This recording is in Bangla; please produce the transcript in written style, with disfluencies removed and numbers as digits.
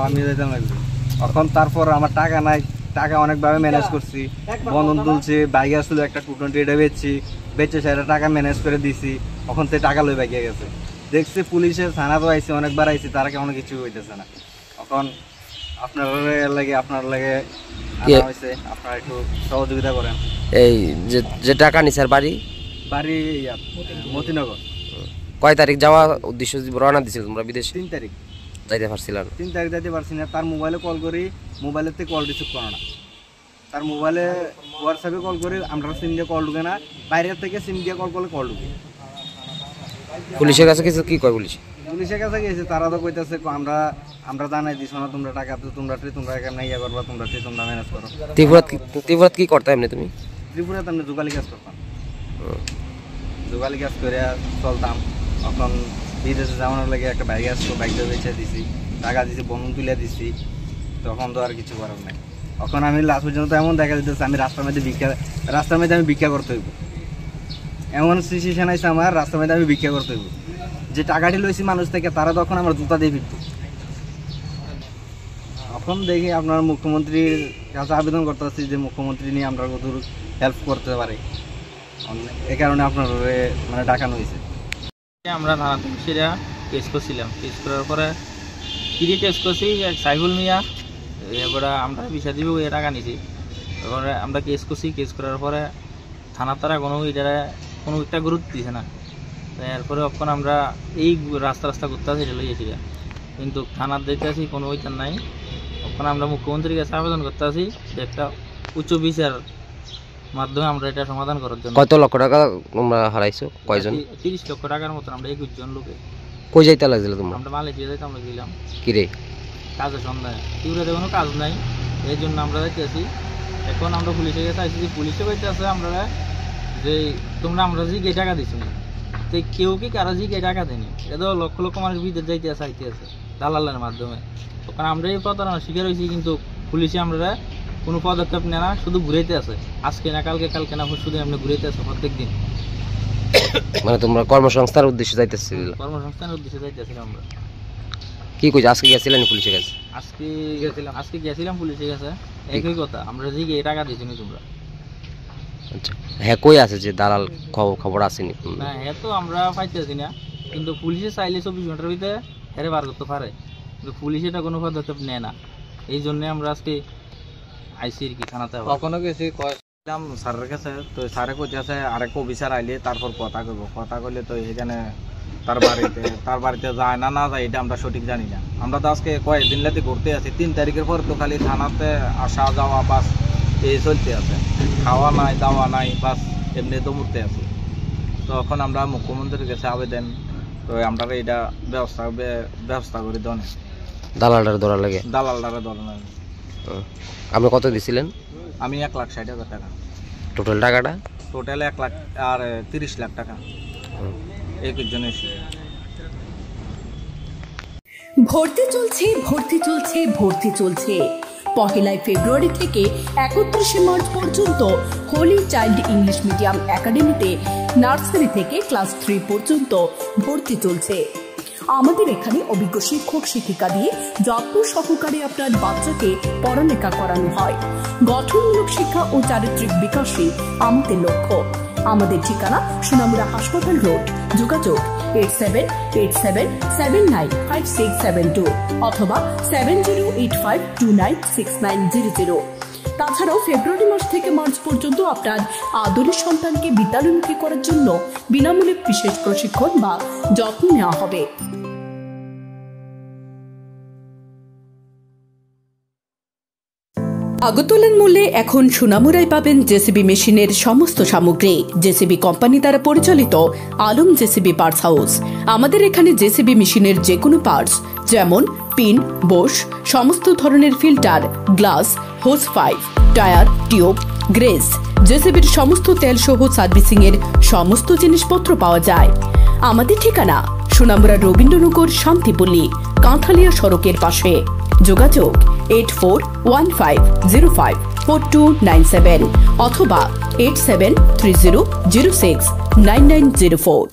আমি যেতাম একদিন, এখন তারপর আমার টাকা নাই, টাকা অনেকভাবে ম্যানেজ করছি, বন্ধন তুলছি, বাইক আসছিল একটা 220, এটা বেচে সেটা টাকা ম্যানেজ করে দিছি, এখন সে টাকা লই বাইকে গেছে। দেখছি পুলিশের থানা তো আইসি, অনেকবার আইসি, তারা কেমন কিছু হইতেছে না। এখন আপনার লাগে হয়েছে, আপনারা একটু সহযোগিতা করেন। এই যে টাকা নিছে বাড়ি মতিনগর। কয় তারিখ যাওয়া উদ্দেশ্য রওনা দিছিল তোমরা বিদেশে? 3 তারিখ যাইতে পারছিল না। 3 তারিখ যাইতে পারছি না। তার মোবাইলে কল করি, মোবাইলের থেকে কল রিসিভ করে না। তার মোবাইলে হোয়াটসঅ্যাপে কল করি, আমরা সিম দিয়ে কল ঢুকে না, বাইরের থেকে সিম দিয়ে কল করলে কল ঢুকে। পুলিশের কাছে কিছু কি কয়? পুলিশের কাছে গেছে, তারা তো কইতেছে আমরা জানাই দিছো না, তোমরা টাকা তো তোমরা কেমন ইয়া করবা, তোমরা ম্যানেজ করো। ত্রিপুরাত কি করতে এমনি তুমি? ত্রিপুরাতে আমরা জোগালি কাজ করতাম, জোগালি কাজ করে চলতাম। এখন বিদেশে যাওয়ানোর লাগে একটা বাইক আসতো, বাইকটা বেঁচে দিছি, টাকা দিছি, বন্ধন তুলে দিছি, তখন তো আর কিছু করার নাই। এখন আমি লাস্ট পর্যন্ত এমন দেখা দিতেছে আমি রাস্তার মধ্যে আমি ভিক্ষা করতে হইব, এমন সিচুয়েশন আছে আমার, রাস্তার মধ্যে আমি ভিক্ষা করতে হইব। যে টাকাটি লইছি মানুষ থেকে, তারা তখন আমার জুতা দিয়ে ফিরত। এখন দেখি আপনার মুখ্যমন্ত্রীর কাছে আবেদন করতে পারছি যে মুখ্যমন্ত্রী নিয়ে আমরা কতটুকু হেল্প করতে পারি, এই কারণে আপনার মানে ডাকানো হয়েছে। আমরা থানা সেটা কেস করছিলাম, কেস করার পরে কিনে কেস করছি সাইফুল মিয়া, এবারে আমরা বিষা দিব ওই টাকা নিছি। এবারে আমরা কেস করছি, কেস করার পরে থানার তারা কোনো একটা গুরুত্ব দিছে না। এরপরে এখন আমরা এই রাস্তা ঘুরতে আসি, এটা লইয়েছি, কিন্তু থানার দেখতে আসি কোনো ওইটার নাই। এখন আমরা মুখ্যমন্ত্রীর কাছে আবেদন করতে আসি যে একটা উচ্চ বিচার মাধ্যমে আমরা এটা সমাধান করার জন্য। কত লক্ষ টাকা তোমরা হারাইছো? কয়জন? 30 লক্ষ টাকার মতন। আমরা 21 জন লোকে। কই যাইতে লাগছিল তোমরা? আমরা মালয়েশিয়া যাইতে আমরা গেলাম। কি রে? কাজের সন্ধ্যায়, ত্রিপুরাতে কোনো কাজ নাই, এই জন্য আমরা যাইতে আসি। এখন আমরা পুলিশের কাছে আসছি, পুলিশে বলতে আছে আমরা যে আমরা জিগে টাকা দিছি না, তো কেউ কি কারা জিগে টাকা দেয়নি, এটা লক্ষ লক্ষ মানুষ বিদেশ যাইতে আছে, আইতে আছে দালালের মাধ্যমে। তখন আমরা এই প্রতারণার শিকার হয়েছি, কিন্তু পুলিশে আমরা কোনো পদক্ষেপ নেয় না, শুধু ঘুরাইতে আছে। আজকে না কালকে না পরশু দিন আমরা ঘুরাইতে আছে প্রত্যেক দিন। মানে তোমরা কর্মসংস্থানের উদ্দেশ্যে যাইতেছিল? কর্মসংস্থানের উদ্দেশ্যে যাইতেছিলাম আমরা। কি কইছ? আজকে গেছিলেন পুলিশের কাছে? আজকে গেছিলাম পুলিশের কাছে, একই কথা, আমরা জিগে টাকা দিছি না তোমরা। আচ্ছা, হ্যাঁ, কই আছে যে দালাল? খবর আসেনি না, হ্যাঁ তো আমরা পাইতেছি না, কিন্তু পুলিশে চাইলে 24 ঘন্টার ভিতরে হেরে বার করতে পারে, কিন্তু পুলিশ এটা কোনো পদক্ষেপ নেয় না। এই জন্য আমরা আজকে আইসি আর কি থানাতে। কখনো গেছি কইলাম স্যারের কাছে, তো স্যারে কইতেছে আরেক অফিসার আইলে তারপর কথা কইলে তো এখানে তার বাড়িতে যায় না যায়, এটা আমরা সঠিক জানি না। আমরা তো আজকে কয়েকদিন রাতে ঘুরতে আছি, 3 তারিখের পর তো খালি থানাতে আসা যাওয়া বাস এই চলতে আছে, খাওয়া নাই দাওয়া নাই, বাস এমনি দৌড়তে আছে। তো এখন আমরা মুখ্যমন্ত্রীর কাছে আবেদন, তো আমরা এটা ব্যবস্থা করে দেন, দালালটার ধরা লাগে। আপনি কত দিছিলেন? আমি 1,60,000 টাকা। টোটাল টাকাটা? টোটাল 1 লাখ আর 30 লাখ টাকা একই জন্য। ভর্তি চলছে 1 ফেব্রুয়ারি থেকে 31 মার্চ পর্যন্ত হোলি চাইল্ড ইংলিশ মিডিয়াম একাডেমিতে নার্সারি থেকে ক্লাস 3 পর্যন্ত ভর্তি চলছে। আমাদের এখানে অভিজ্ঞ শিক্ষক শিক্ষিকা দিয়ে যত্ন সহকারে আপনার বাচ্চাকে পড়ালেখা করানো হয়। গঠনমূলক শিক্ষা ও চারিত্রিক বিকাশই আমাদের লক্ষ্য। আমাদের ঠিকানা সোনামুড়া হাসপাতাল রোড, যোগাযোগ 8787795672 অথবা 7085296900। তাছাড়াও ফেব্রুয়ারি মাস থেকে মার্চ পর্যন্ত আপনার আদরের সন্তানকে বিদ্যালয়মুখী করার জন্য বিনামূল্যে বিশেষ প্রশিক্ষণ বা যত্ন নেওয়া হবে। আগরতলার মূল্যে এখন সোনামুড়ায় পাবেন জেসিবি মেশিনের সমস্ত সামগ্রী। জেসিবি কোম্পানি দ্বারা পরিচালিত আলম জেসিবি পার্টস হাউস। আমাদের এখানে জেসিবি মেশিনের যে কোনো পার্টস যেমন পিন, বোশ, সমস্ত ধরনের filter, glass, hose pipe, tyre, tube, grease, জেসিবির সমস্ত তেল সহ সার্ভিসিং এর সমস্ত জিনিসপত্র পাওয়া যায়। আমাদের ঠিকানা সোনামুড়া রবীন্দ্রনগর শান্তিপল্লী, কাঁঠালিয়া সড়কের পাশে। যোগাযোগ 8415054297 অথবা 8730069904।